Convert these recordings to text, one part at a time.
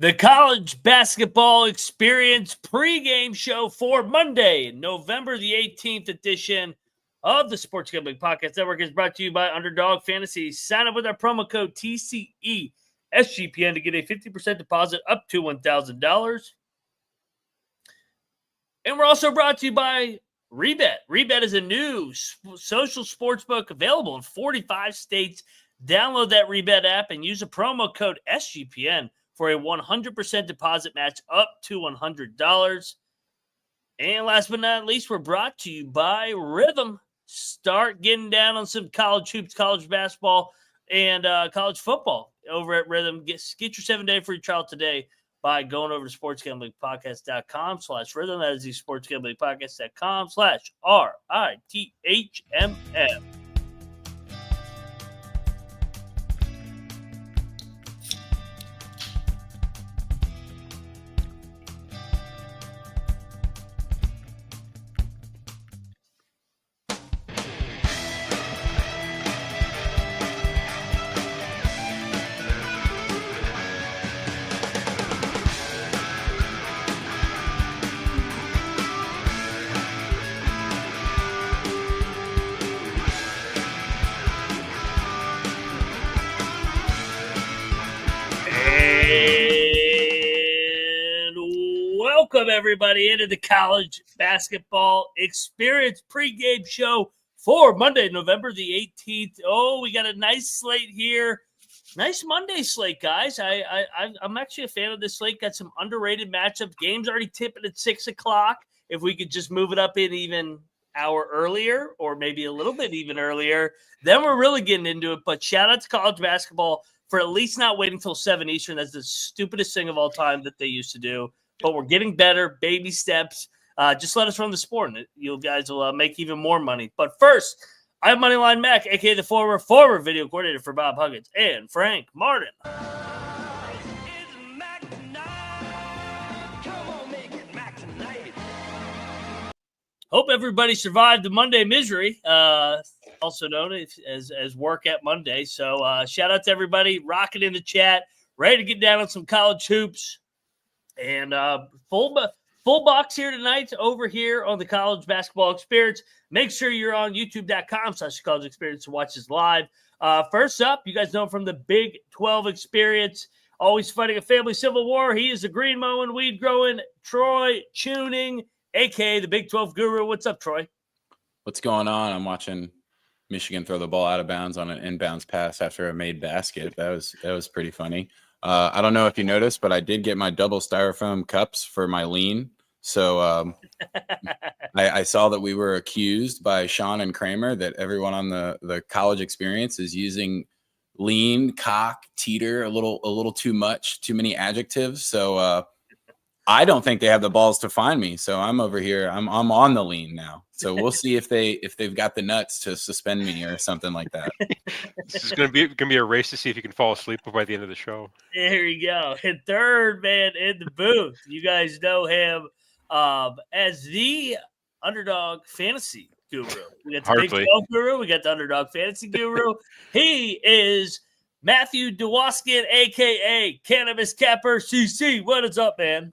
The College Basketball Experience pregame show for Monday, November the 18th edition of the Sports Gambling Podcast Network is brought to you by Underdog Fantasy. Sign up with our promo code TCE SGPN to get a 50% deposit up to $1,000. And we're also brought to you by Rebet. Rebet is a new social sportsbook available in 45 states. Download that Rebet app and use a promo code SGPN for a 100% deposit match up to $100. And last but not least, we're brought to you by Rhythm. Start getting down on some college hoops, college basketball, and college football over at Rhythm. Get your 7-day free trial today by going over to sportsgamblingpodcast.com/rhythm. That is the sportsgamblingpodcast.com/RITHMM. Welcome, everybody, into the College Basketball Experience pregame show for Monday, November the 18th. Oh, we got a nice slate here. Nice Monday slate, guys. I'm actually a fan of this slate. Got some underrated matchups. Games already tipping at 6 o'clock. If we could just move it up in even hour earlier or maybe a little bit even earlier, then we're really getting into it. But shout out to college basketball for at least not waiting till 7 Eastern. That's the stupidest thing of all time that they used to do. But we're getting better, baby steps. Just let us run the sport, and you guys will make even more money. But first, I have Moneyline Mac, a.k.a. the former video coordinator for Bob Huggins and Frank Martin. Hope everybody survived the Monday misery, also known as work at Monday. So shout out to everybody rocking in the chat, ready to get down on some college hoops. And full box here tonight over here on the College Basketball Experience. Make sure you're on youtube.com/college experience to watch this live. First up, you guys know from the Big 12 Experience, always fighting a family civil war. He is the green mowing, weed growing, Troy Tuning, a.k.a. the Big 12 Guru. What's up, Troy? What's going on? I'm watching Michigan throw the ball out of bounds on an inbounds pass after a made basket. That was pretty funny. I don't know if you noticed, but I did get my double styrofoam cups for my lean. So I saw that we were accused by Sean and Kramer that everyone on the college experience is using lean, cock, teeter a little too much, too many adjectives. So I don't think they have the balls to find me. So I'm over here. I'm on the lean now. So we'll see if they've got the nuts to suspend me or something like that. This is gonna be a race to see if you can fall asleep by the end of the show. There you go. And third man in the booth, you guys know him as the Underdog Fantasy Guru. We got the Hardly. Big 12 Guru. We got the Underdog Fantasy Guru. He is Matthew Dewaskin, a.k.a. Cannabis Capper CC. What is up, man?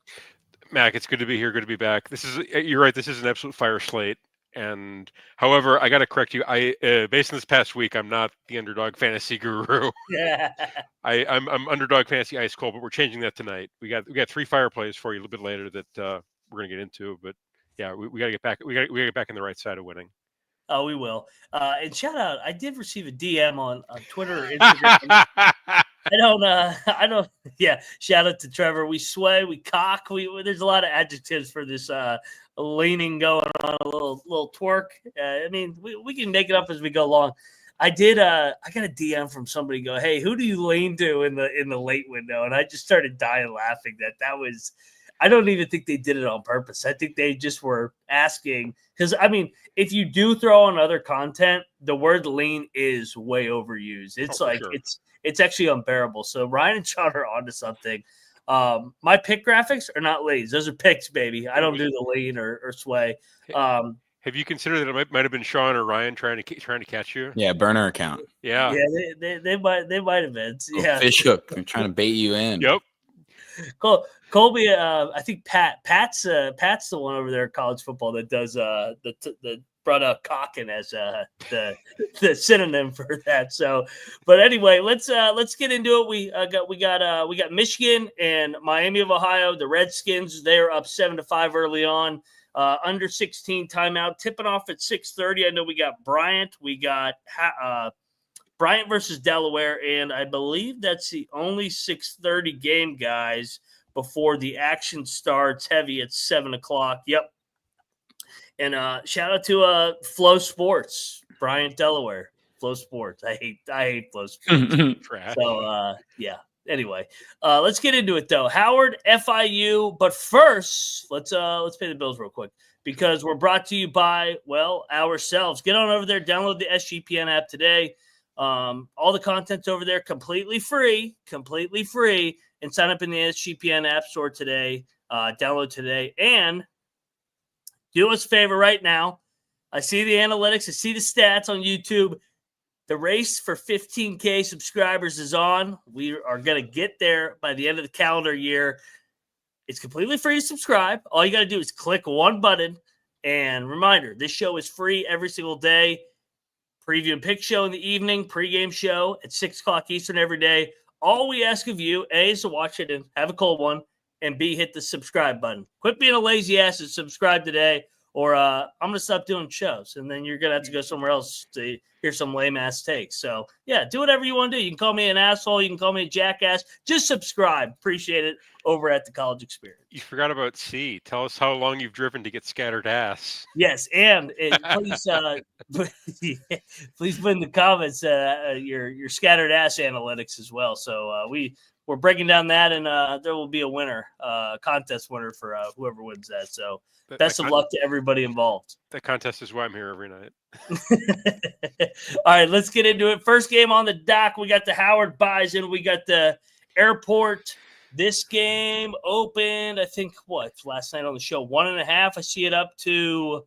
Mac, it's good to be here. Good to be back. You're right. This is an absolute fire slate. And however, I got to correct you. Based on this past week, I'm not the Underdog Fantasy Guru. Yeah. I'm Underdog Fantasy Ice Cold, but we're changing that tonight. We got 3 fire plays for you a little bit later that we're gonna get into. But yeah, we got to get back. We got to get back on the right side of winning. Oh, we will. And shout out, I did receive a DM on Twitter or Instagram. I don't. Yeah. Shout out to Trevor. We sway, we cock. There's a lot of adjectives for this leaning going on, a little twerk. I mean, we can make it up as we go along. I did. I got a DM from somebody. Go, hey, who do you lean to in the late window? And I just started dying laughing. That was. I don't even think they did it on purpose. I think they just were asking because, I mean, if you do throw on other content, the word lean is way overused. It's sure. It's actually unbearable. So Ryan and Sean are onto something. My pick graphics are not leans. Those are picks, baby. I don't do the lean or sway. Have you considered that it might have been Sean or Ryan trying to catch you? Yeah, burner account. Yeah. Yeah, they might have been. Yeah. Fish hook. They're trying to bait you in. Yep. Colby, I think Pat's the one over there at college football that does the brought up Cockin as the synonym for that. So, but anyway, let's get into it. We got Michigan and Miami of Ohio. The Redskins, they're up 7-5 early on. Under 16 timeout, tipping off at 6:30. I know we got Bryant. We got Bryant versus Delaware, and I believe that's the only 6:30 game, guys, before the action starts heavy at 7 o'clock. Yep. And shout out to Flow Sports, Bryant, Delaware. Flow Sports. I hate Flow Sports. So yeah. Anyway, let's get into it though. Howard, FIU, but first, let's pay the bills real quick because we're brought to you by ourselves. Get on over there, download the SGPN app today. All the content's over there, completely free, and sign up in the SGPN app store today. Download today and do us a favor right now. I see the analytics. I see the stats on YouTube. The race for 15K subscribers is on. We are going to get there by the end of the calendar year. It's completely free to subscribe. All you got to do is click one button. And reminder, this show is free every single day. Preview and pick show in the evening, pregame show at 6 o'clock Eastern every day. All we ask of you, A, is to watch it and have a cold one, and B, hit the subscribe button. Quit being a lazy ass and subscribe today, or I'm going to stop doing shows, and then you're going to have to go somewhere else to hear some lame-ass takes. So, yeah, do whatever you want to do. You can call me an asshole. You can call me a jackass. Just subscribe. Appreciate it over at the College Experience. You forgot about C. Tell us how long you've driven to get scattered ass. Yes, and please please put in the comments your scattered ass analytics as well. So we're breaking down that, and there will be a winner, contest winner for whoever wins that. So best of luck to everybody involved. That contest is why I'm here every night. All right, let's get into it. First game on the dock, we got the Howard Bison. We got the Airport. This game opened, I think, last night on the show, 1.5. I see it up to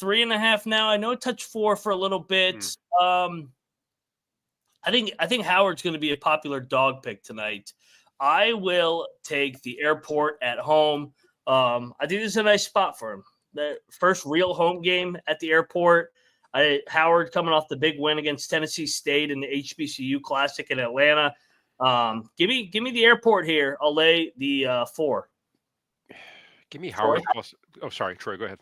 3.5 now. I know it touched 4 for a little bit. I think Howard's going to be a popular dog pick tonight. I will take the Airport at home. I think this is a nice spot for him. The first real home game at the Airport. Howard coming off the big win against Tennessee State in the HBCU Classic in Atlanta. Give me the Airport here. I'll lay the 4. Give me Howard plus. Oh, sorry, Troy. Go ahead.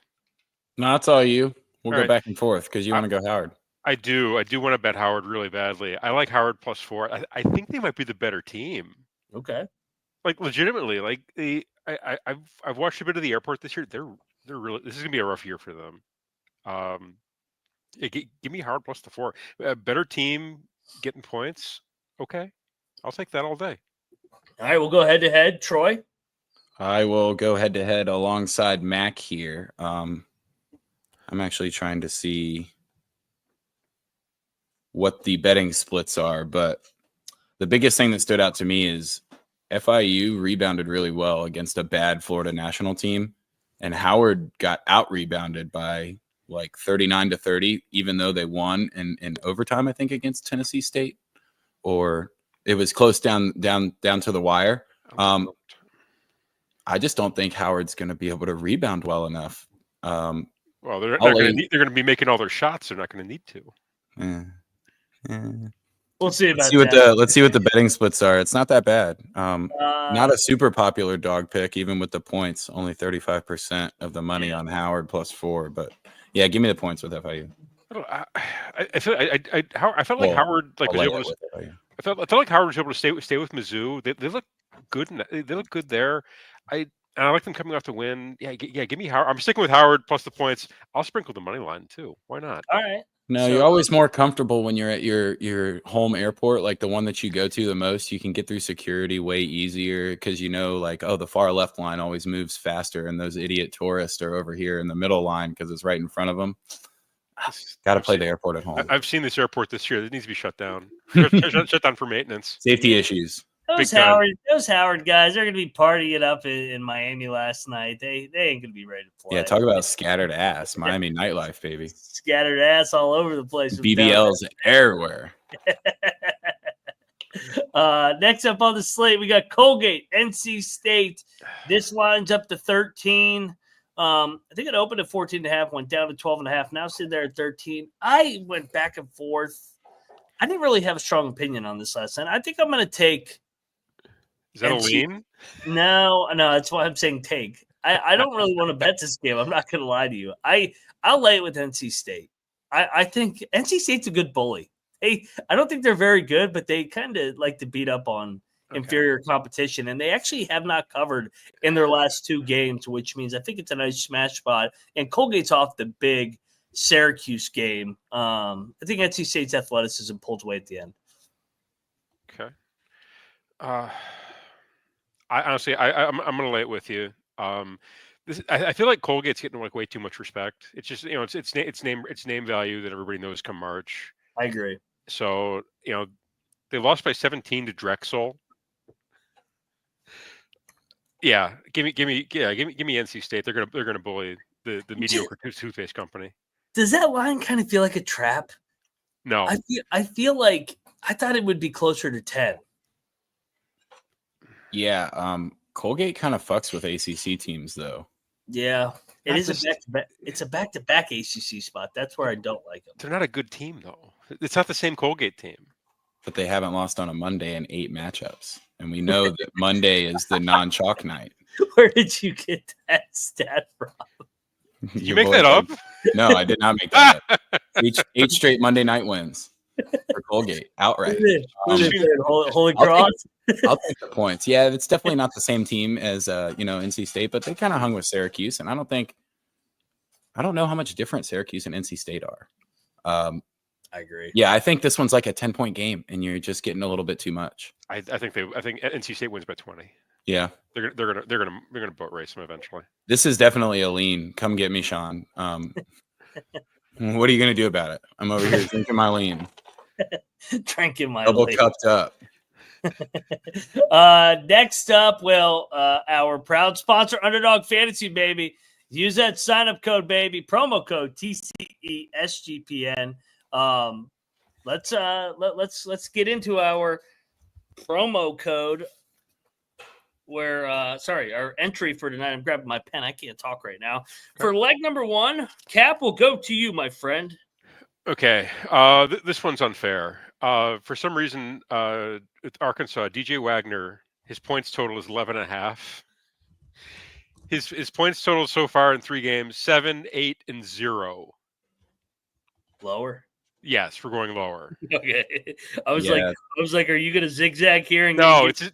No, that's all you. We'll All go right. back and forth because you want to go Howard. I do want to bet Howard really badly. I like Howard plus 4. I think they might be the better team. Okay. Like legitimately, like I've watched a bit of the Airport this year. They're really. This is gonna be a rough year for them. Give me Howard plus the 4. Better team getting points. Okay, I'll take that all day. All right, we'll go head to head. Troy? I will go head to head alongside Mac here. I'm actually trying to see what the betting splits are, but the biggest thing that stood out to me is FIU rebounded really well against a bad Florida national team, and Howard got out-rebounded by like 39-30, even though they won in overtime, I think, against Tennessee State, or it was close down to the wire. I just don't think Howard's going to be able to rebound well enough. Well, they're going to be making all their shots. They're not going to need to. We'll see about Let's see what the betting splits are. It's not that bad. Not a super popular dog pick, even with the points. Only 35% of the money on Howard plus 4. But yeah, give me the points with FIU. I felt like Howard was able to. I felt like Howard was able to stay with Mizzou. They look good. They look good there. I like them coming off the win. Yeah, give me Howard. I'm sticking with Howard plus the points. I'll sprinkle the money line too. Why not? All right. No, you're always more comfortable when you're at your home airport, like the one that you go to the most. You can get through security way easier because the far left line always moves faster, and those idiot tourists are over here in the middle line because it's right in front of them. Got to play the airport at home. I've seen this airport this year. It needs to be shut down. Shut down for maintenance. Safety issues. Those Howard guys, they're going to be partying up in Miami last night. They ain't going to be ready to play. Yeah, talk about scattered ass. Miami nightlife, baby. Scattered ass all over the place. BBLs everywhere. Next up on the slate, we got Colgate, NC State. This line's up to 13. I think it opened at 14.5, went down to 12.5. Now sitting there at 13. I went back and forth. I didn't really have a strong opinion on this last night. I think I'm going to take. Is that a lean? No, that's why I'm saying take. I don't really want to bet this game. I'm not going to lie to you. I'll lay it with NC State. I think NC State's a good bully. I don't think they're very good, but they kind of like to beat up on inferior competition, and they actually have not covered in their last 2 games, which means I think it's a nice smash spot. And Colgate's off the big Syracuse game. I think NC State's athleticism pulls away at the end. Okay. I honestly, I'm going to lay it with you. I feel like Colgate's getting like way too much respect. It's just it's name value that everybody knows come March. I agree. So they lost by 17 to Drexel. Yeah, give me NC State. They're gonna bully the mediocre toothpaste company. Does that line kind of feel like a trap? No, I feel like I thought it would be closer to 10. Yeah, Colgate kind of fucks with ACC teams though. Yeah, it's a back-to-back ACC spot. That's where I don't like them. They're not a good team though. It's not the same Colgate team. But they haven't lost on a Monday in 8 matchups. And we know that Monday is the non-chalk night. Where did you get that stat from? You make that up? No, I did not make that up. 8 straight Monday night wins for Colgate outright. Holy Cross? I'll take the points. Yeah, it's definitely not the same team as NC State, but they kind of hung with Syracuse. And I don't know how much different Syracuse and NC State are. I agree. Yeah, I think this one's like a 10-point game, and you're just getting a little bit too much. I think NC State wins by 20. Yeah, they're gonna boat race them eventually. This is definitely a lean. Come get me, Sean. What are you gonna do about it? I'm over here drinking my lean, drinking my double lean. cupped up. Next up, our proud sponsor, Underdog Fantasy, baby. Use that sign-up code, baby. Promo code TCESGPN. Let's get into our promo code where our entry for tonight. I'm grabbing my pen. I can't talk right now. For leg number 1, Cap will go to you, my friend. Okay. This one's unfair. For some reason, Arkansas, DJ Wagner, his points total is 11.5. His points total so far in 3 games, 7, 8, and 0. Lower? Yes, we're going lower. Okay. I was like, are you going to zigzag here? And no, it's just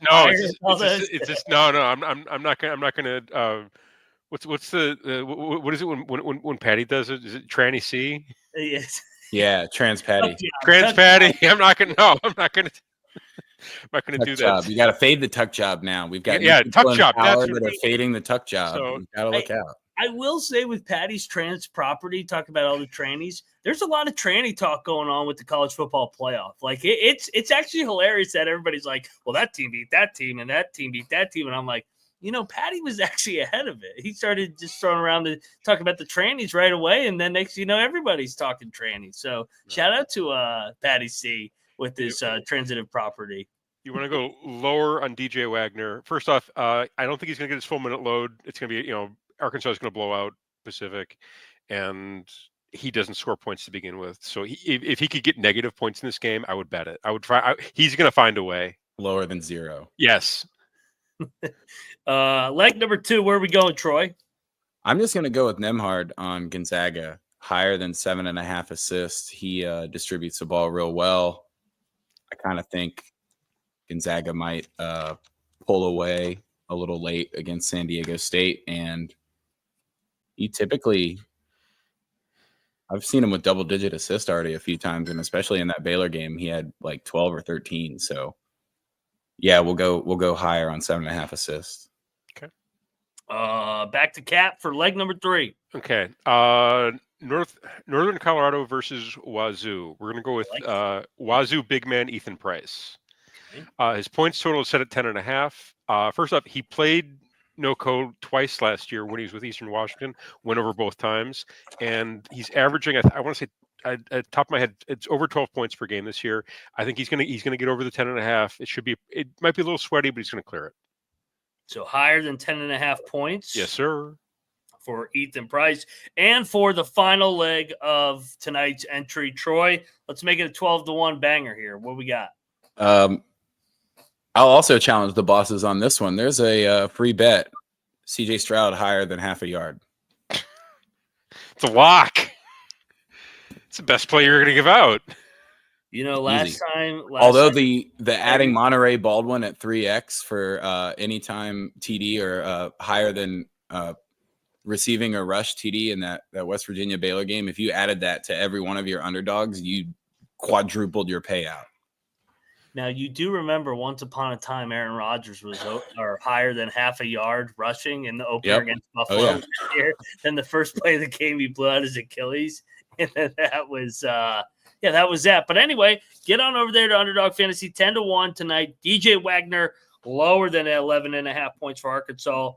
no. I'm not gonna. What's the what is it when Patty does it? Is it Tranny C? Yes. Yeah, Trans Patty. Trans Patty. I'm not gonna do that. Job. You got to fade the tuck job now. We've got tuck job. That's that are fading the tuck job. So got to look out. I will say with Patty's trans property, talk about all the trannies. There's a lot of tranny talk going on with the college football playoff. Like it's actually hilarious that everybody's like, well, that team beat that team and that team beat that team. And I'm like, Patty was actually ahead of it. He started just throwing around the talk about the trannies right away. And then next, everybody's talking trannies. So shout out to Patty C with this transitive property. You want to go lower on DJ Wagner. First off, I don't think he's going to get his full minute load. It's going to be, Arkansas is going to blow out Pacific, and he doesn't score points to begin with. So if he could get negative points in this game, I would bet it. I would try. He's going to find a way. Lower than 0. Yes. Leg number 2, where are we going, Troy? I'm just going to go with Nemhard on Gonzaga. Higher than 7.5 assists. He distributes the ball real well. I kind of think Gonzaga might pull away a little late against San Diego State, and he typically, I've seen him with double-digit assist already a few times, and especially in that Baylor game, he had like 12 or 13. So, yeah, we'll go higher on 7.5 assists. Okay. Back to Cap for leg number 3. Okay. Northern Colorado versus Wazoo. We're going to go with Wazoo big man Ethan Price. His points total is set at 10.5. First off, he played no-code twice last year when he was with Eastern Washington, went over both times, and he's averaging, I want to say, at top of my head, it's over 12 points per game this year. I think he's gonna get over the 10.5. It might be a little sweaty, but he's gonna clear it. So higher than 10.5 points. Yes, sir. For Ethan Price. And for the final leg of tonight's entry, Troy, let's make it a 12-1 banger here. What we got? I'll also challenge the bosses on this one. There's a free bet. CJ Stroud higher than half a yard. It's a lock. It's the best play you're going to give out. You know, last time. Although the adding Monterey Baldwin at 3x for anytime TD or higher than receiving a rush TD in that West Virginia Baylor game, if you added that to every one of your underdogs, you quadrupled your payout. Now, you do remember once upon a time Aaron Rodgers was higher than half a yard rushing in the opener against Buffalo year. Then the first play of the game, he blew out his Achilles. And then that was that was that. But anyway, get on over there to Underdog Fantasy, 10-1 tonight. DJ Wagner, lower than 11.5 points for Arkansas.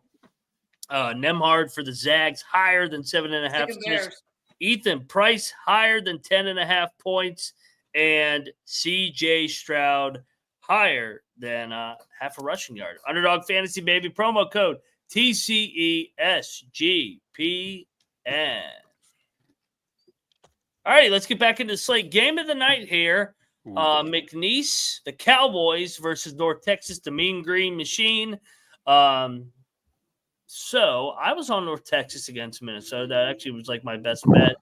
Nemhard for the Zags, higher than 7.5. Ethan Price, higher than 10.5 points. And CJ Stroud, higher than half a rushing yard. Underdog Fantasy, baby. Promo code TCESGPN. All right, let's get back into the slate. Game of the night here. McNeese, the Cowboys versus North Texas, the Mean Green Machine. So I was on North Texas against Minnesota. That actually was like my best bet.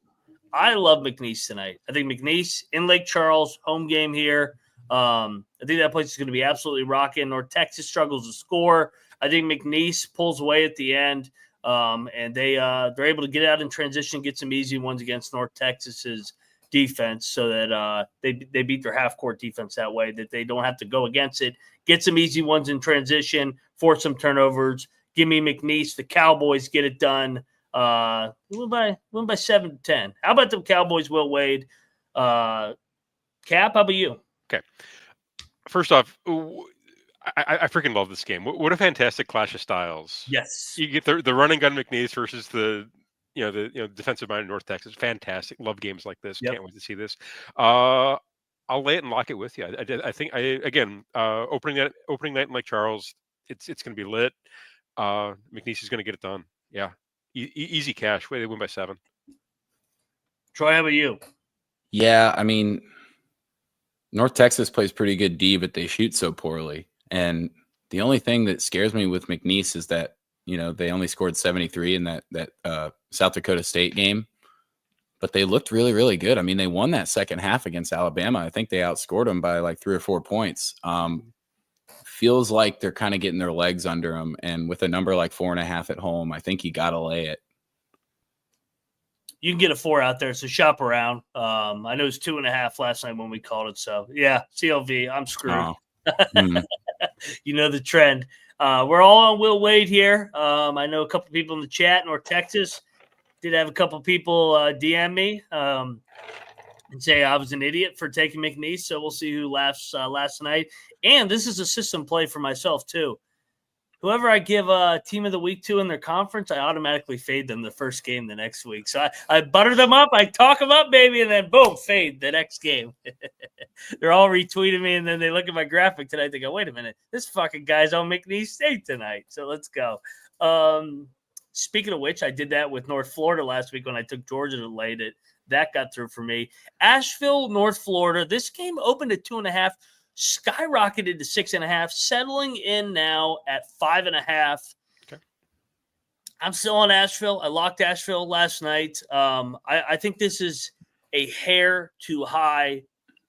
I love McNeese tonight. I think McNeese in Lake Charles, home game here. I think that place is going to be absolutely rocking. North Texas struggles to score. I think McNeese pulls away at the end, and they're able to get out in transition, get some easy ones against North Texas's defense, so that they beat their half-court defense that way, that they don't have to go against it. Get some easy ones in transition, force some turnovers. Give me McNeese. The Cowboys get it done. Win by 7-10. How about the Cowboys, Will Wade? Cap, how about you? Okay. First off, I freaking love this game. What a fantastic clash of styles. Yes. You get the running gun McNeese versus the defensive minded North Texas. Fantastic. Love games like this. Yep. Can't wait to see this. I'll lay it and lock it with you. I think opening night in Lake Charles, it's going to be lit. McNeese is going to get it done. Yeah. Easy cash. They win by 7. Troy, how about you? Yeah, I mean, North Texas plays pretty good D, but they shoot so poorly. And the only thing that scares me with McNeese is that, they only scored 73 in that South Dakota State game. But they looked really, really good. I mean, they won that second half against Alabama. I think they outscored them by like 3 or 4 points. Feels like they're kind of getting their legs under them. And with a number like 4.5 at home, I think you got to lay it. You can get a 4 out there, so shop around. I know it was 2.5 last night when we called it. So, yeah, CLV, I'm screwed. Oh. You know the trend. We're all on Will Wade here. I know a couple people in the chat, North Texas. Did have a couple people DM me and say I was an idiot for taking McNeese. So we'll see who laughs last night. And this is a system play for myself, too. Whoever I give a team of the week to in their conference, I automatically fade them the first game the next week. So I butter them up, I talk them up, baby, and then boom, fade the next game. They're all retweeting me, and then they look at my graphic tonight. They go, wait a minute, this fucking guy's on McNeese State tonight. So let's go. Speaking of which, I did that with North Florida last week when I took Georgia to late it. That got through for me. Asheville, North Florida. This game opened at 2.5. Skyrocketed to 6.5, settling in now at 5.5. Okay. I'm still on Asheville. I locked Asheville last night. I think this is a hair too high.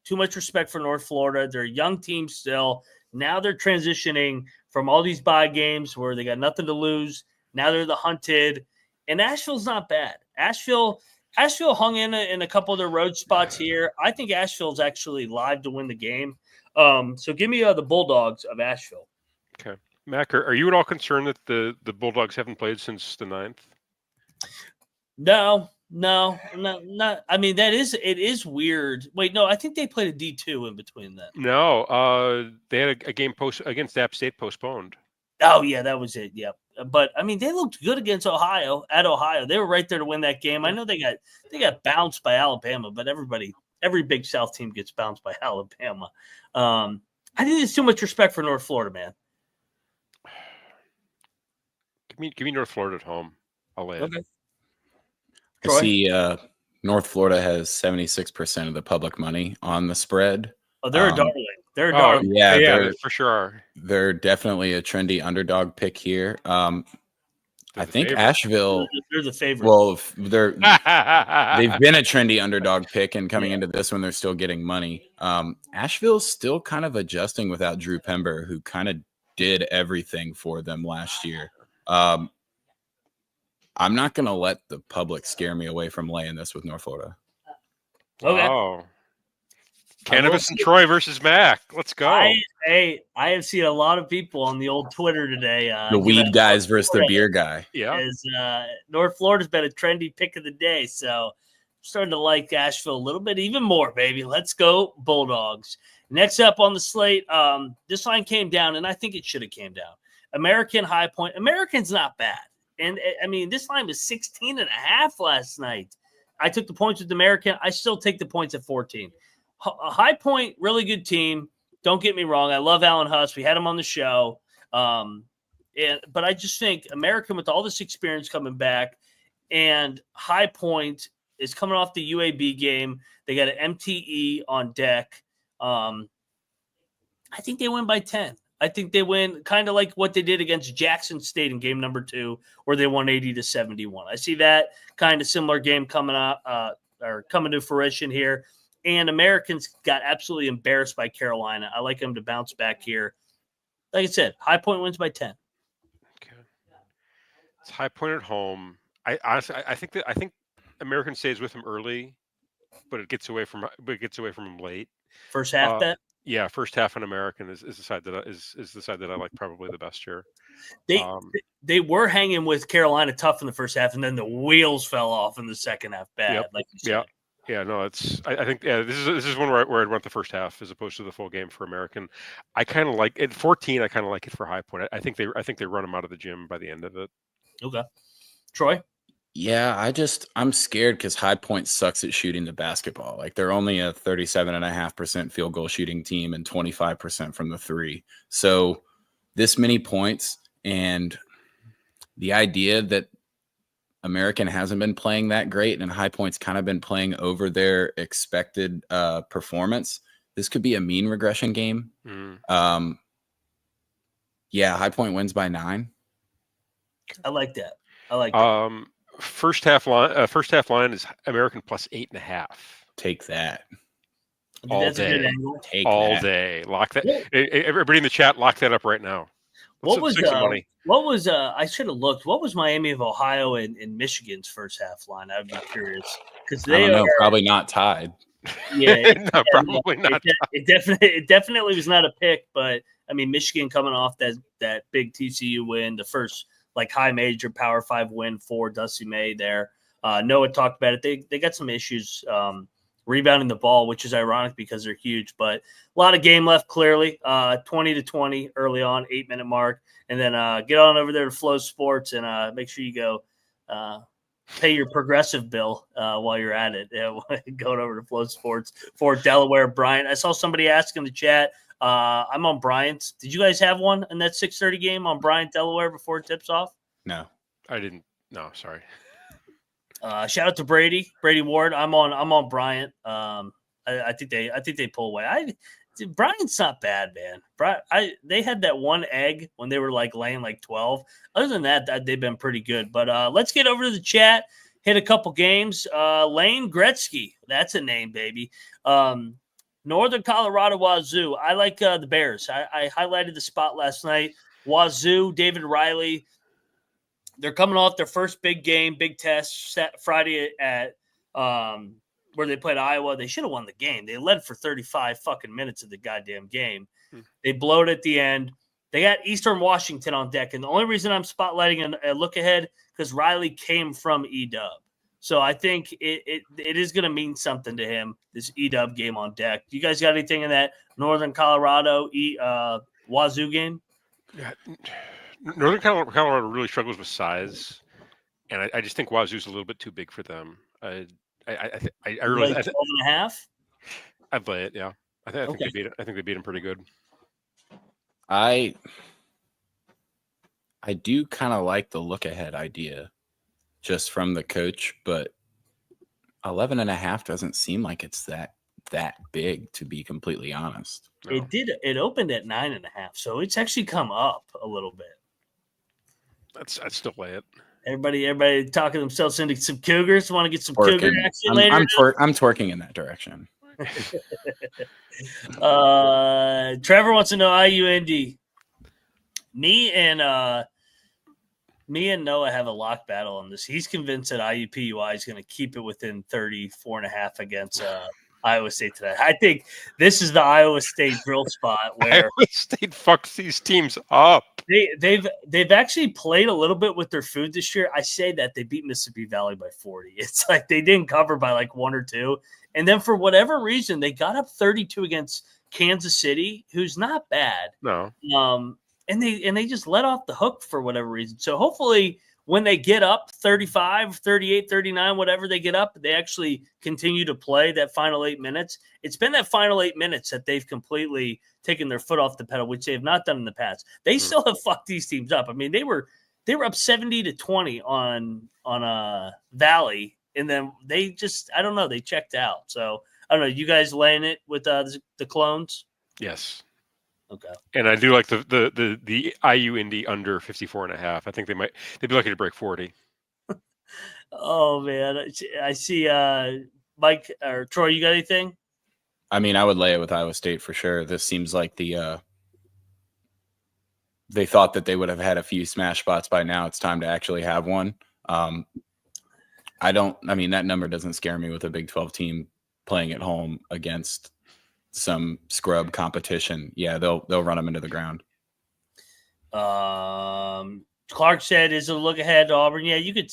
Too much respect for North Florida. They're a young team still. Now they're transitioning from all these bye games where they got nothing to lose. Now they're the hunted. And Asheville's not bad. Asheville hung in a couple of their road spots here. I think Asheville's actually live to win the game. So give me the Bulldogs of Asheville. Okay. Mac, are you at all concerned that the Bulldogs haven't played since the 9th? No, not. I mean, it is weird. Wait, no, I think they played a D2 in between that. No, they had a game against App State postponed. Oh yeah, that was it. Yep. But I mean, they looked good against Ohio at Ohio. They were right there to win that game. I know they got bounced by Alabama, but every Big South team gets bounced by Alabama. I think there's too much respect for North Florida, man. Give me North Florida at home. I'll lay it. Okay. I see North Florida has 76% of the public money on the spread. Oh, they're a darling. They're a darling. Yeah, for sure. They're definitely a trendy underdog pick here. I think favorite. Asheville. They're the favorite. Well, they've been a trendy underdog pick, and coming into this one, they're still getting money. Asheville's still kind of adjusting without Drew Pember, who kind of did everything for them last year. I'm not going to let the public scare me away from laying this with North Florida. Okay. Wow. Cannabis and Troy versus Mac. Let's go. I have seen a lot of people on the old Twitter today. The weed guys versus the beer guy. Yeah. North Florida's been a trendy pick of the day, so I'm starting to like Asheville a little bit even more, baby. Let's go Bulldogs. Next up on the slate, this line came down, and I think it should have came down. American High Point. American's not bad. And, I mean, this line was 16.5 last night. I took the points with American. I still take the points at 14. High Point, really good team. Don't get me wrong. I love Alan Huss. We had him on the show. But I just think American, with all this experience coming back, and High Point is coming off the UAB game. They got an MTE on deck. I think they win by 10. I think they win kind of like what they did against Jackson State in game number 2, where they won 80-71. I see that kind of similar game coming up or coming to fruition here. And Americans got absolutely embarrassed by Carolina. I like them to bounce back here. Like I said, High Point wins by 10. Okay. It's High Point at home. I think American stays with him early, but it gets away from him late. First half bet. Yeah, first half on American is the side that I like probably the best here. They were hanging with Carolina tough in the first half, and then the wheels fell off in the second half bad. Yep. Like you said. Yeah, no, I think this is one where I'd want the first half as opposed to the full game for American. I kind of like at 14. I kind of like it for High Point. I think they run them out of the gym by the end of it. Okay, Troy. Yeah, I'm scared because High Point sucks at shooting the basketball. Like they're only a 37.5% field goal shooting team and 25% from the three. So this many points, and the idea that American hasn't been playing that great and High Point's kind of been playing over their expected performance. This could be a mean regression game. Yeah, High Point wins by 9. I like that. First half line is American plus 8.5. Take that. All day. All day. Lock that. Everybody in the chat, lock that up right now. What was I should have looked. What was Miami of Ohio and Michigan's first half line? I would be curious because I don't know, probably not tied. Yeah, no, probably not. It definitely was not a pick, but I mean Michigan coming off that big TCU win, the first like high major Power 5 win for Dusty May there. Noah talked about it. They got some issues rebounding the ball, which is ironic because they're huge, but a lot of game left clearly. 20-20 early on, 8-minute mark. And then get on over there to Flow Sports and make sure you go pay your progressive bill while you're at it. Going over to Flow Sports for Delaware. Bryant, I saw somebody ask in the chat. I'm on Bryant's. Did you guys have one in that 6:30 game on Bryant, Delaware before it tips off? No, I didn't. No, sorry. Shout out to Brady Ward. I'm on Bryant. I think they pull away. Bryant's not bad, man. They had that one egg when they were like laying like 12. Other than that, they've been pretty good. But let's get over to the chat. Hit a couple games. Lane Gretzky, that's a name, baby. Northern Colorado Wazoo. I like the Bears. I highlighted the spot last night. Wazoo, David Riley. They're coming off their first big game, big test Friday at where they played Iowa. They should have won the game. They led for 35 fucking minutes of the goddamn game. They blow it at the end. They got Eastern Washington on deck. And the only reason I'm spotlighting a look ahead because Riley came from EW. So I think it is going to mean something to him, this EW game on deck. You guys got anything in that Northern Colorado Wazoo game? Northern Colorado really struggles with size, and I just think Wazoo's a little bit too big for them. I really like 12.5. I'd play it. Yeah, I think Okay. they beat it. I think they beat him pretty good. I do kind of like the look ahead idea just from the coach, but 11.5 doesn't seem like it's that big, to be completely honest. No. It did. It opened at 9.5, so it's actually come up a little bit. I'd still play it. Everybody talking themselves into some Cougars. Want to get some Cougar action later? I'm twerking in that direction. Trevor wants to know IUND. Me and Noah have a lock battle on this. He's convinced that IUPUI is going to keep it within 34.5 against Iowa State today. I think this is the Iowa State drill spot where Iowa State fucks these teams up. They've actually played a little bit with their food this year. I say that they beat Mississippi Valley by 40. It's like they didn't cover by like 1 or 2. And then for whatever reason, they got up 32 against Kansas City, who's not bad. No. And they just let off the hook for whatever reason. So hopefully when they get up 35, 38, 39, whatever they get up, they actually continue to play that final 8 minutes. It's been that final 8 minutes that they've completely taken their foot off the pedal, which they have not done in the past. They still have fucked these teams up. I mean, they were up 70-20 on Valley, and then they just, I don't know, they checked out. So I don't know. You guys laying it with the Clones? Yes. Okay. And I do like the IU Indy under 54.5. I think they'd be lucky to break 40. Oh man, I see. Mike or Troy, you got anything? I mean, I would lay it with Iowa State for sure. This seems like they thought that they would have had a few smash spots by now. It's time to actually have one. I mean, that number doesn't scare me with a Big 12 team playing at home against some scrub competition. Yeah, they'll run them into the ground. Clark said, "Is it a look ahead to Auburn?" Yeah, you could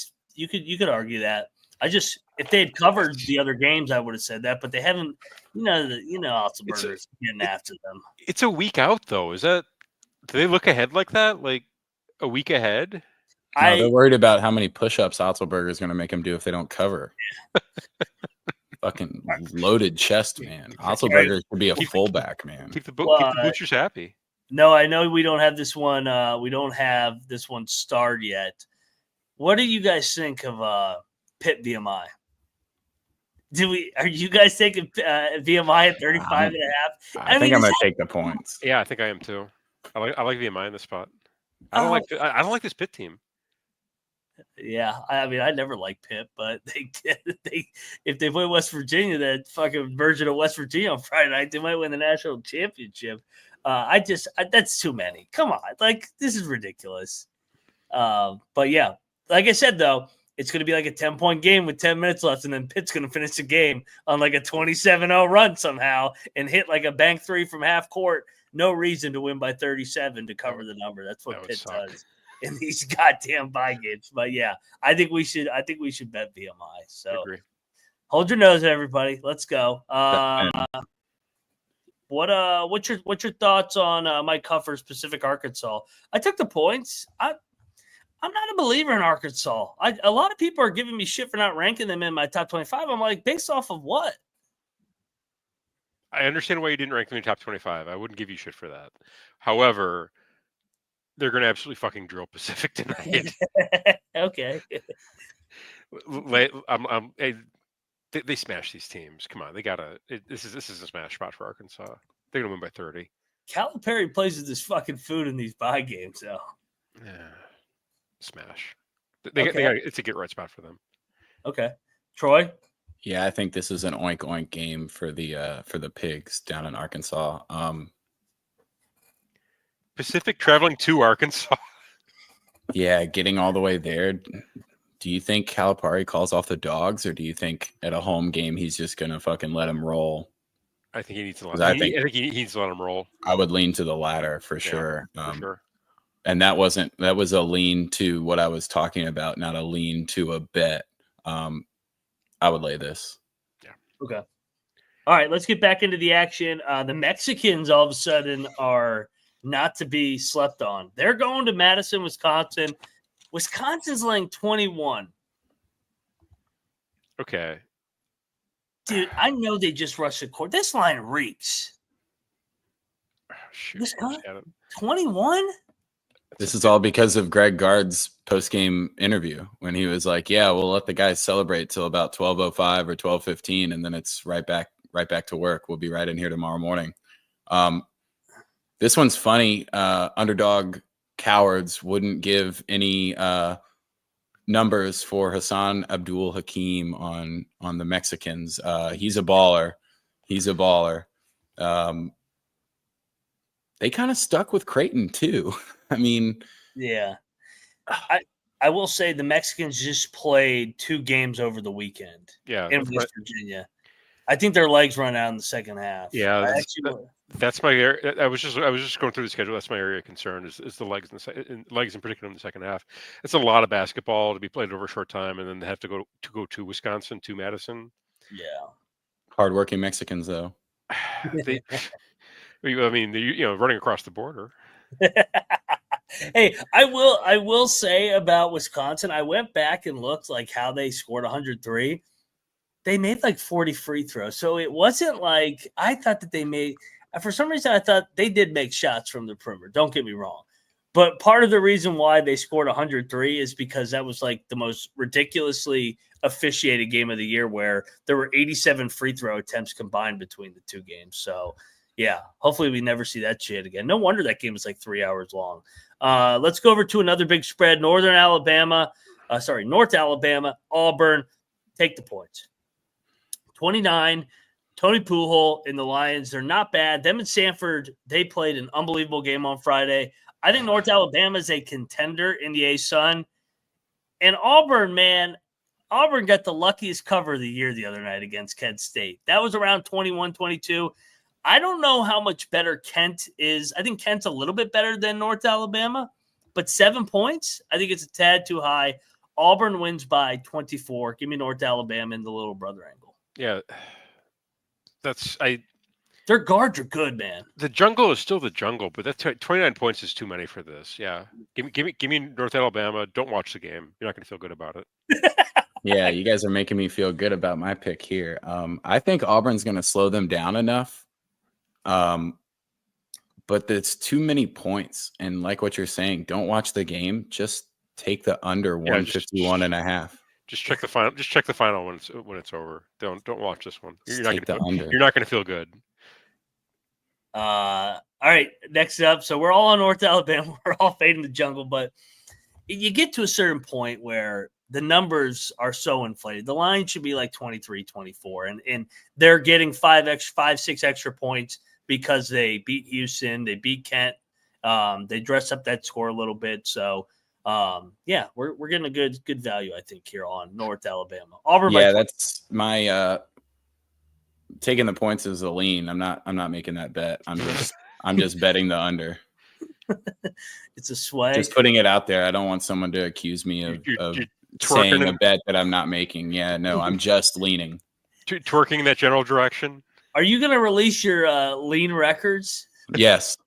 argue that. If they had covered the other games, I would have said that, but they haven't. Otzelberger's getting after them. It's a week out, though. Do they look ahead like that? Like a week ahead? No, they're worried about how many push-ups Otzelberger is going to make them do if they don't cover. Fucking loaded chest, man. Otzelberger should be a fullback, man. Keep the Butchers happy. No, I know we don't have this one. We don't have this one starred yet. What do you guys think of Pitt VMI? Are you guys taking VMI at 35.5? I think I'm going to take the points. Yeah, I think I am too. I like VMI in this spot. I don't like this Pitt team. Yeah, I mean, I never liked Pitt, but if they play West Virginia, that fucking version of West Virginia on Friday night, they might win the national championship. That's too many. Come on, like this is ridiculous. But yeah, like I said though, it's going to be like a 10-point game with 10 minutes left, and then Pitt's going to finish the game on like a 27-0 run somehow and hit like a bank 3 from half court. No reason to win by 37 to cover the number. That's what Pitt does in these goddamn bye games. But yeah, I think we should bet VMI. So hold your nose, everybody. Let's go. What's your thoughts on Mike Huffer's Pacific Arkansas? I took the points. I'm not a believer in Arkansas. A lot of people are giving me shit for not ranking them in my top 25. I'm like, based off of what? I understand why you didn't rank them in your top 25. I wouldn't give you shit for that. However, they're going to absolutely fucking drill Pacific tonight. Okay. They smash these teams. Come on, they gotta. This is a smash spot for Arkansas. They're gonna win by 30. Calipari plays with this fucking food in these bye games, though. Yeah, smash. It's a get right spot for them. Okay, Troy. Yeah, I think this is an oink oink game for the Pigs down in Arkansas. Pacific traveling to Arkansas. Yeah, getting all the way there. Do you think Calipari calls off the Dogs, or do you think at a home game he's just gonna fucking let him roll? I think he needs to let. I think he needs to let him roll. I would lean to the latter for sure. For sure. And that was a lean to what I was talking about, not a lean to a bet. I would lay this. Yeah. Okay. All right, let's get back into the action. The Mexicans all of a sudden are not to be slept on. They're going to Madison, Wisconsin. Wisconsin's laying 21. Okay. Dude, I know they just rushed the court. This line reeks. Shoot, Wisconsin, 21? This is all because of Greg Gard's post-game interview when he was like, yeah, we'll let the guys celebrate till about 12:05 or 12:15, and then it's right back to work. We'll be right in here tomorrow morning. This one's funny. Underdog cowards wouldn't give any numbers for Hassan Abdul Hakim on the Mexicans. He's a baller. They kind of stuck with Creighton too. I mean, yeah. I will say the Mexicans just played 2 games over the weekend. Yeah, in West Virginia. I think their legs run out in the second half. Yeah, that's my area. I was just going through the schedule. That's my area of concern is the legs legs in particular in the second half. It's a lot of basketball to be played over a short time, and then they have to go to Wisconsin, to Madison. Yeah, hardworking Mexicans though. I mean, running across the border. Hey, I will say about Wisconsin, I went back and looked like how they scored 103. They made like 40 free throws. So it wasn't like I thought that they made – for some reason I thought they did make shots from the perimeter. Don't get me wrong. But part of the reason why they scored 103 is because that was like the most ridiculously officiated game of the year where there were 87 free throw attempts combined between the 2 games. So, yeah, hopefully we never see that shit again. No wonder that game was like 3 hours long. Let's go over to another big spread. North Alabama, Auburn. Take the points. 29, Tony Pujol and the Lions, they're not bad. Them and Sanford, they played an unbelievable game on Friday. I think North Alabama is a contender in the A-Sun. And Auburn, man, Auburn got the luckiest cover of the year the other night against Kent State. That was around 21-22. I don't know how much better Kent is. I think Kent's a little bit better than North Alabama, but 7 points, I think it's a tad too high. Auburn wins by 24. Give me North Alabama in the little brother angle. Yeah, their guards are good, man. The jungle is still the jungle, but that's 29 points is too many for this. Yeah, give me North Alabama. Don't watch the game. You're not going to feel good about it. Yeah, you guys are making me feel good about my pick here. I think Auburn's going to slow them down enough, but it's too many points. And like what you're saying, don't watch the game. Just take the under 151.5. Just check the final. Just check the final when it's over. Don't watch this one. You're not going to feel good. All right, next up. So we're all on North Alabama. We're all fading the jungle, but you get to a certain point where the numbers are so inflated. The line should be like 23, 24, and they're getting 5, 6 extra points because they beat Houston, they beat Kent, they dress up that score a little bit. So. Yeah, we're getting a good value, I think, here on North Alabama. Auburn. Yeah, that's my taking the points is a lean. I'm not making that bet. I'm just betting the under. It's a swag. Just putting it out there. I don't want someone to accuse me of saying a bet that I'm not making. Yeah, no, I'm just leaning. Twerking in that general direction. Are you going to release your lean records? Yes.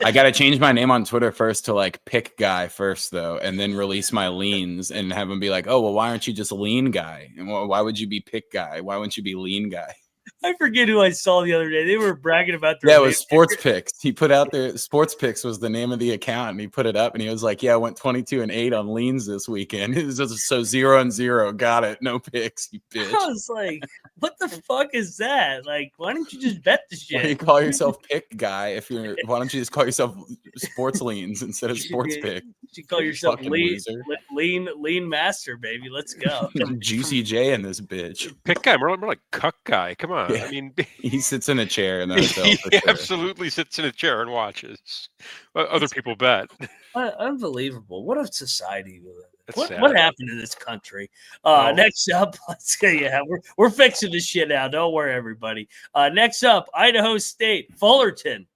I got to change my name on Twitter first to like pick guy first though, and then release my leans and have them be like, oh, well, why aren't you just lean guy? And why would you be pick guy? Why wouldn't you be lean guy? I forget who I saw the other day. They were bragging about their it was Sports Picks. He put out there Sports Picks was the name of the account, and he put it up and he was like, yeah, I went 22-8 on leans this weekend. It was just so 0-0. Got it. No picks, you bitch. I was like, what the fuck is that? Like, why don't you just bet the shit? Why do you call yourself pick guy why don't you just call yourself sports leans instead of sports pick? You should call yourself lean master, baby. Let's go. Juicy J in this bitch. Pick guy, more like cuck guy. Come on. Yeah. I mean, he sits in a chair in the hotel. He absolutely sits in a chair and watches. Other people bet. Unbelievable. What a society we live in. What happened to this country? Next up, let's go. Yeah, we're fixing this shit now. Don't worry, everybody. Next up, Idaho State, Fullerton.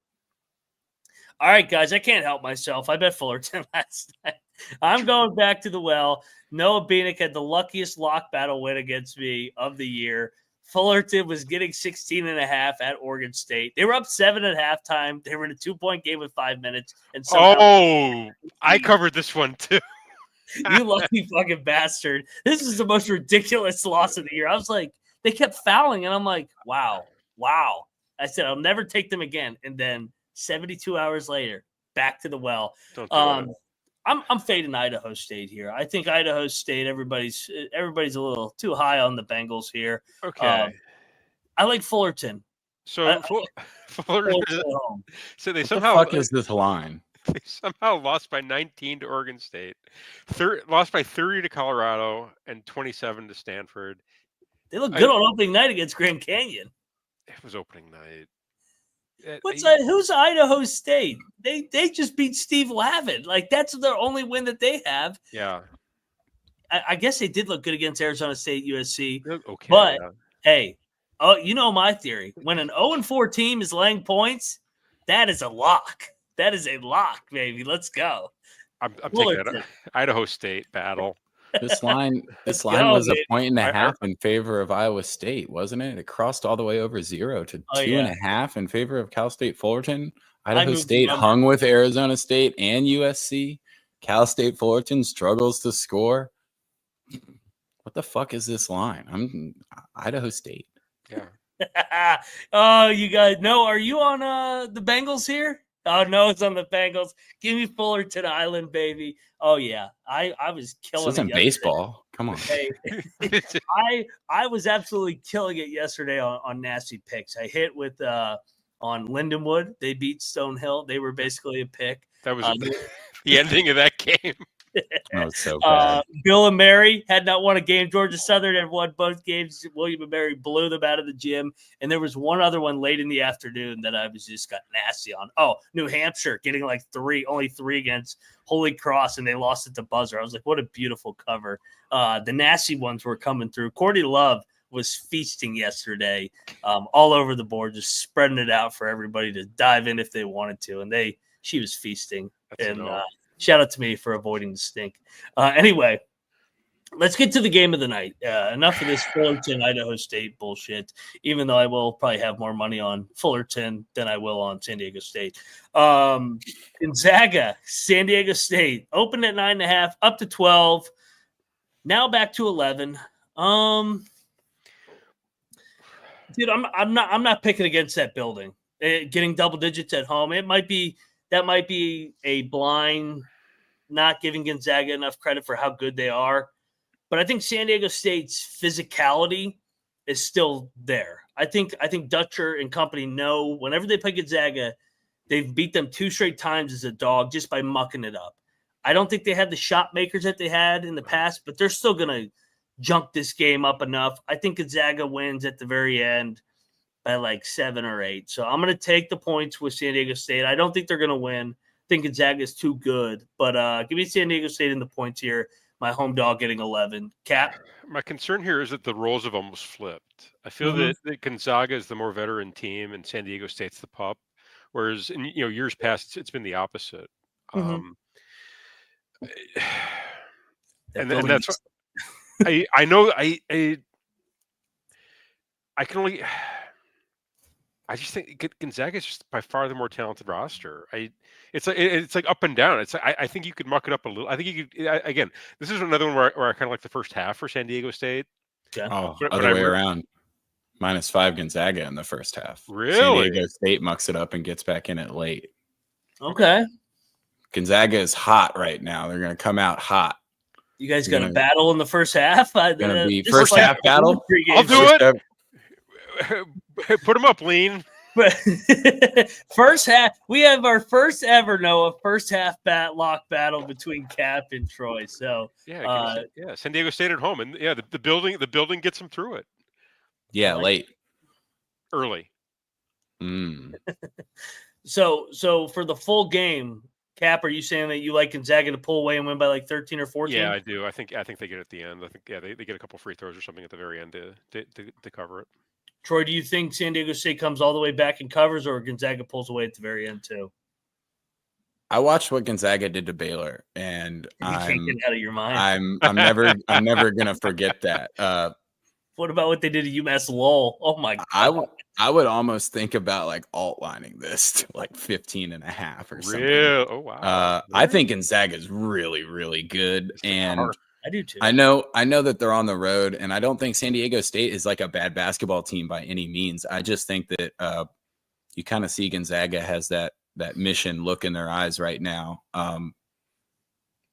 All right, guys, I can't help myself. I bet Fullerton last night. I'm going back to the well. Noah Beanick had the luckiest lock battle win against me of the year. Fullerton was getting 16.5 at Oregon State. They were up 7 at halftime. They were in a 2-point game with 5 minutes. And somehow I covered this one too. You lucky fucking bastard. This is the most ridiculous loss of the year. I was like, they kept fouling, and I'm like, wow. I said, I'll never take them again. And then 72 hours later, back to the well. Don't do it. I'm fading Idaho State here. I think Idaho State, everybody's a little too high on the Bengals here. Okay. I like Fullerton. So Fullerton so they somehow what the fuck is this line? They somehow lost by 19 to Oregon State, lost by 30 to Colorado, and 27 to Stanford. They look good on opening night against Grand Canyon. It was opening night. Who's Idaho State? They just beat Steve Lavin. Like, that's their only win that they have. Yeah. I guess they did look good against Arizona State, USC. Okay. But, hey, you know my theory. When an 0-4 team is laying points, that is a lock. That is a lock, baby. Let's go. I'm taking it. Idaho State battle. This line was a point and a half in favor of Iowa State, wasn't it? It crossed all the way over 0 to 2.5 in favor of Cal State Fullerton. Idaho State hung with Arizona State and USC. Cal State Fullerton struggles to score. What the fuck is this line? I'm Idaho State. Yeah. Oh, you guys know. Are you on the Bengals here? Oh, no, it's on the Bengals. Give me Fullerton Island, baby. Oh, yeah. I was killing it. This isn't baseball. Come on. Hey, I was absolutely killing it yesterday on Nasty Picks. I hit with on Lindenwood. They beat Stonehill. They were basically a pick. That was the ending of that game. That was so bad. Bill and Mary had not won a game. Georgia Southern had won both games. William and Mary blew them out of the gym. And there was one other one late in the afternoon that I was just got nasty on. Oh, New Hampshire getting like only three against Holy Cross, and they lost at the buzzer. I was like, what a beautiful cover. The nasty ones were coming through. Courtney Love was feasting yesterday all over the board, just spreading it out for everybody to dive in if they wanted to. And she was feasting. Shout out to me for avoiding the stink. Anyway, let's get to the game of the night. Enough of this Fullerton, Idaho State bullshit, even though I will probably have more money on Fullerton than I will on San Diego State. Gonzaga, San Diego State, opened at 9.5, up to 12, now back to 11. Dude, I'm not picking against that building. Getting double digits at home, that might be a blind, not giving Gonzaga enough credit for how good they are. But I think San Diego State's physicality is still there. I think Dutcher and company know whenever they play Gonzaga, they've beat them 2 straight times as a dog just by mucking it up. I don't think they have the shot makers that they had in the past, but they're still going to junk this game up enough. I think Gonzaga wins at the very end by like 7 or 8. So I'm going to take the points with San Diego State. I don't think they're going to win. I think Gonzaga is too good. But give me San Diego State in the points here. My home dog getting 11. Cap? My concern here is that the roles have almost flipped. I feel that Gonzaga is the more veteran team and San Diego State's the pup. Whereas in years past, it's been the opposite. And that's what, I know I can only – I just think Gonzaga is just by far the more talented roster. It's like up and down. It's like, I think you could muck it up a little. I think you could again. This is another one where I kind of like the first half for San Diego State. Yeah. Oh, other way around. -5 Gonzaga in the first half. Really? San Diego State mucks it up and gets back in it late. Okay. Gonzaga is hot right now. They're going to come out hot. You guys got a battle in the first half? Going to be first half battle. I'll do it. Put them up, Lean. First half, we have our first ever first half lock battle between Cap and Troy. So San Diego State at home, and the building gets them through it. Yeah, late, early. So for the full game, Cap, are you saying that you like Gonzaga to pull away and win by like 13 or 14? Yeah, I do. I think they get it at the end. I think they get a couple free throws or something at the very end to cover it. Troy, do you think San Diego State comes all the way back and covers, or Gonzaga pulls away at the very end too? I watched what Gonzaga did to Baylor, and you can't get out of your mind. I'm never gonna forget that. What about what they did to UMass Lowell? Oh my God. I would almost think about like alt lining this to like 15.5 or something. Real? Oh wow. I think Gonzaga is really, really good. And I do too. I know that they're on the road, and I don't think San Diego State is like a bad basketball team by any means. I just think that you kind of see Gonzaga has that mission look in their eyes right now.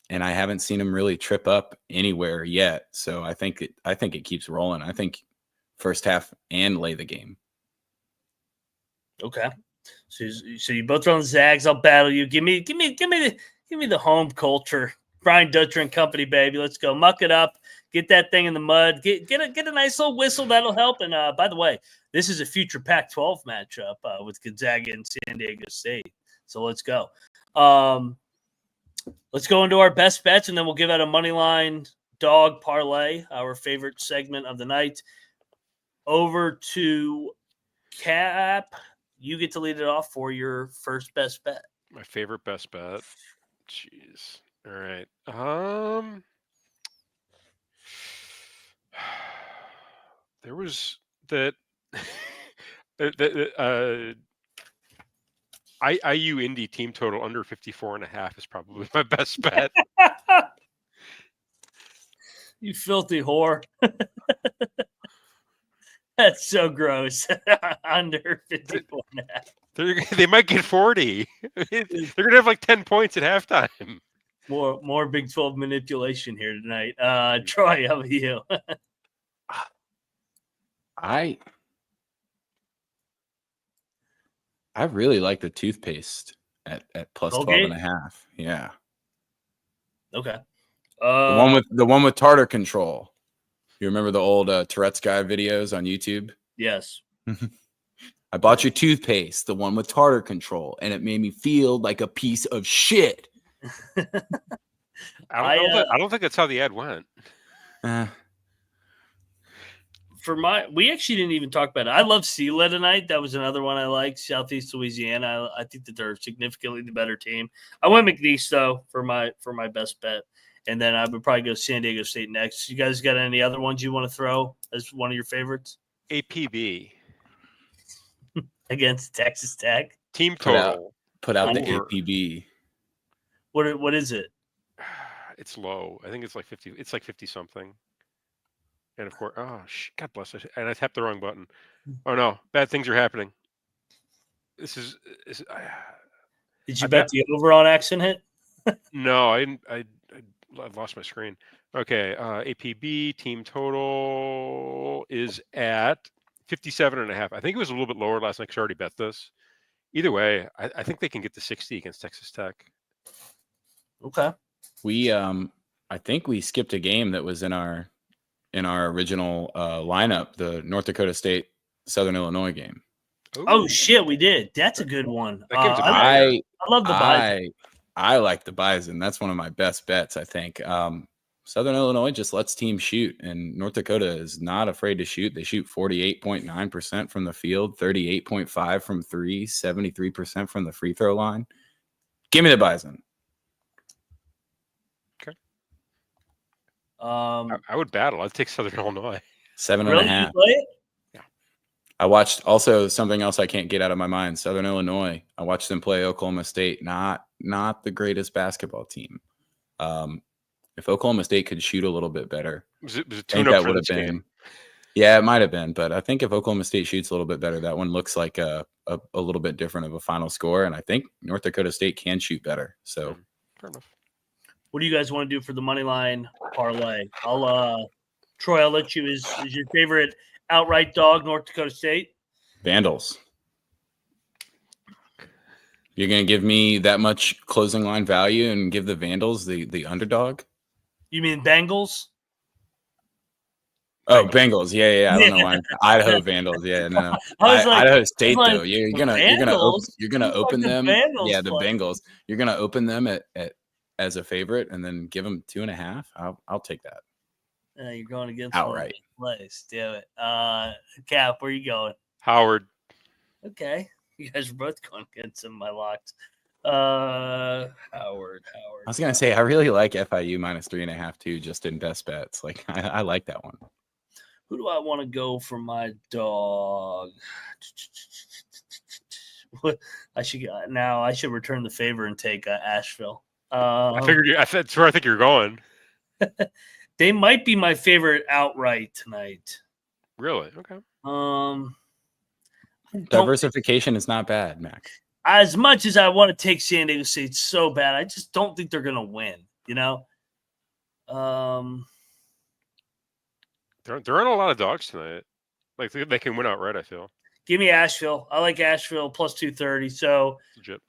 And I haven't seen them really trip up anywhere yet. So I think it keeps rolling. I think first half and lay the game. Okay. So you both are on the Zags. I'll battle you. Give me the home culture. Brian Dutcher and company, baby. Let's go. Muck it up. Get that thing in the mud. Get a nice little whistle. That'll help. And by the way, this is a future Pac-12 matchup with Gonzaga and San Diego State. So let's go. Let's go into our best bets, and then we'll give out a money line dog parlay, our favorite segment of the night. Over to Cap. You get to lead it off for your first best bet. My favorite best bet. Jeez. All right. There was that IU Indy team total under 54.5 is probably my best bet. You filthy whore. That's so gross. Under 54.5. They might get 40. They're gonna have like 10 points at halftime. More Big 12 manipulation here tonight. Troy, how about you? I really like the toothpaste at plus Colgate? 12.5. Yeah. Okay. The one with tartar control. You remember the old Tourette's guy videos on YouTube? Yes. I bought your toothpaste, the one with tartar control, and it made me feel like a piece of shit. I don't think that's how the ad went. We actually didn't even talk about it. I love Sela tonight. That was another one I liked. Southeast Louisiana. I think that they're significantly the better team. I went McNeese though for my best bet, and then I would probably go San Diego State next. You guys got any other ones you want to throw as one of your favorites? APB against Texas Tech. Team total. Put out the APB. What is it? It's low. I think it's like 50. It's like 50 something. And of course, God bless us. And I tapped the wrong button. Oh no, bad things are happening. Did you bet the over on accent hit? No, I didn't. I lost my screen. Okay, APB team total is at 57.5. I think it was a little bit lower last night because I already bet this. Either way, I think they can get to 60 against Texas Tech. Okay. I think we skipped a game that was in our original lineup, the North Dakota State Southern Illinois game. Ooh. Oh shit, we did. That's a good one. I love the Bison. I like the Bison. That's one of my best bets, I think. Southern Illinois just lets teams shoot, and North Dakota is not afraid to shoot. They shoot 48.9% from the field, 38.5% from three, 73% from the free throw line. Give me the Bison. Okay. I would battle. I'd take Southern Illinois. 7.5. Really? You play it? Yeah. I watched also something else I can't get out of my mind. Southern Illinois. I watched them play Oklahoma State. Not the greatest basketball team. If Oklahoma State could shoot a little bit better, was it I think that would have been. Game? Yeah, it might have been, but I think if Oklahoma State shoots a little bit better, that one looks like a little bit different of a final score. And I think North Dakota State can shoot better. So, fair enough. What do you guys want to do for the money line parlay? Troy, I'll let you. Is your favorite outright dog North Dakota State? Vandals. You're going to give me that much closing line value and give the Vandals the underdog? You mean Bengals? Oh, Bengals. Yeah. I don't know why. Idaho Vandals. Yeah, no. Idaho State though. You're gonna open them. Yeah, the Bengals. You're gonna open them at as a favorite and then give them 2.5. I'll take that. You're going against outright. Place. Damn it. Cap, where are you going? Howard. Okay. You guys are both going against some of my locks. Howard. I was gonna say I really like FIU -3.5 too, just in best bets. Like I like that one. Who do I want to go for my dog? I should return the favor and take Asheville. That's where I think you're going. They might be my favorite outright tonight. Really? Okay. Diversification is not bad, Mac. As much as I want to take San Diego State so bad, I just don't think they're going to win. You know. There aren't a lot of dogs tonight. Like they can win outright, I feel. Give me Asheville. I like Asheville plus 230. So legit.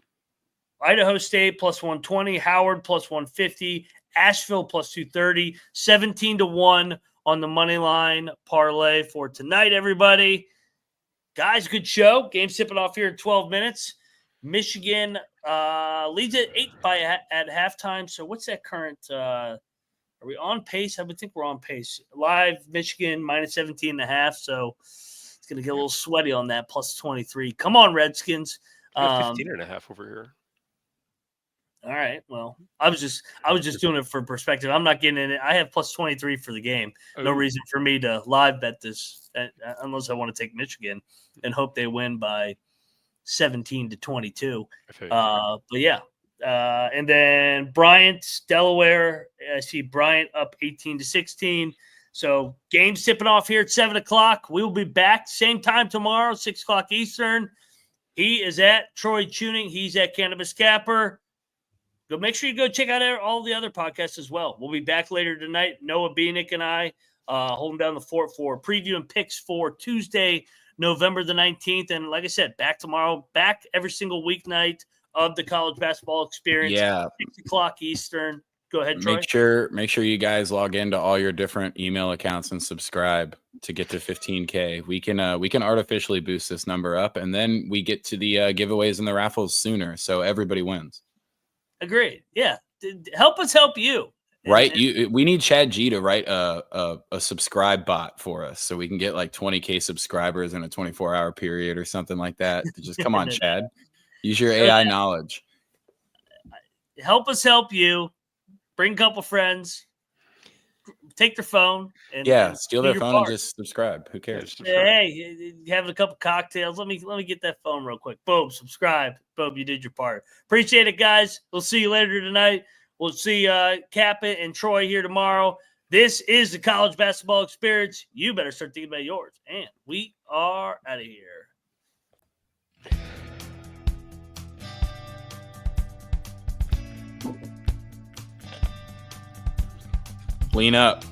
Idaho State plus 120, Howard plus 150, Asheville plus 230, 17-1 on the money line parlay for tonight, everybody. Guys, good show. Game sipping off here in 12 minutes. Michigan leads at 8 at halftime. So what's that current are we on pace? I would think we're on pace. Live Michigan minus 17.5. So it's going to get a little sweaty on that plus 23. Come on, Redskins. 15.5 over here. All right. Well, I was just doing it for perspective. I'm not getting in it. I have plus 23 for the game. No reason for me to live bet this unless I want to take Michigan and hope they win by 17-22. But yeah. And then Bryant, Delaware. I see Bryant up 18-16. So game sipping off here at 7:00. We will be back same time tomorrow, 6:00 Eastern. He is at Troy Tuning. He's at Cannabis Capper. Go make sure you go check out all the other podcasts as well. We'll be back later tonight. Noah Beanick and I holding down the fort for preview and picks for Tuesday, November the 19th. And like I said, back tomorrow, back every single weeknight of the college basketball experience. Yeah. 6:00 Eastern. Go ahead, Troy. Make sure you guys log into all your different email accounts and subscribe to get to 15K. We can artificially boost this number up, and then we get to the giveaways and the raffles sooner, so everybody wins. Agreed. Yeah. Help us help you. Right. We need Chad G to write a subscribe bot for us so we can get like 20K subscribers in a 24-hour period or something like that. Just come on, Chad. Use your AI knowledge. Help us help you. Bring a couple friends. Take their phone and steal their phone and just subscribe. Who cares? Hey, having a couple cocktails. Let me get that phone real quick. Boom, subscribe. Boom, you did your part. Appreciate it, guys. We'll see you later tonight. We'll see Capit and Troy here tomorrow. This is the college basketball experience. You better start thinking about yours. And we are out of here. Lean up.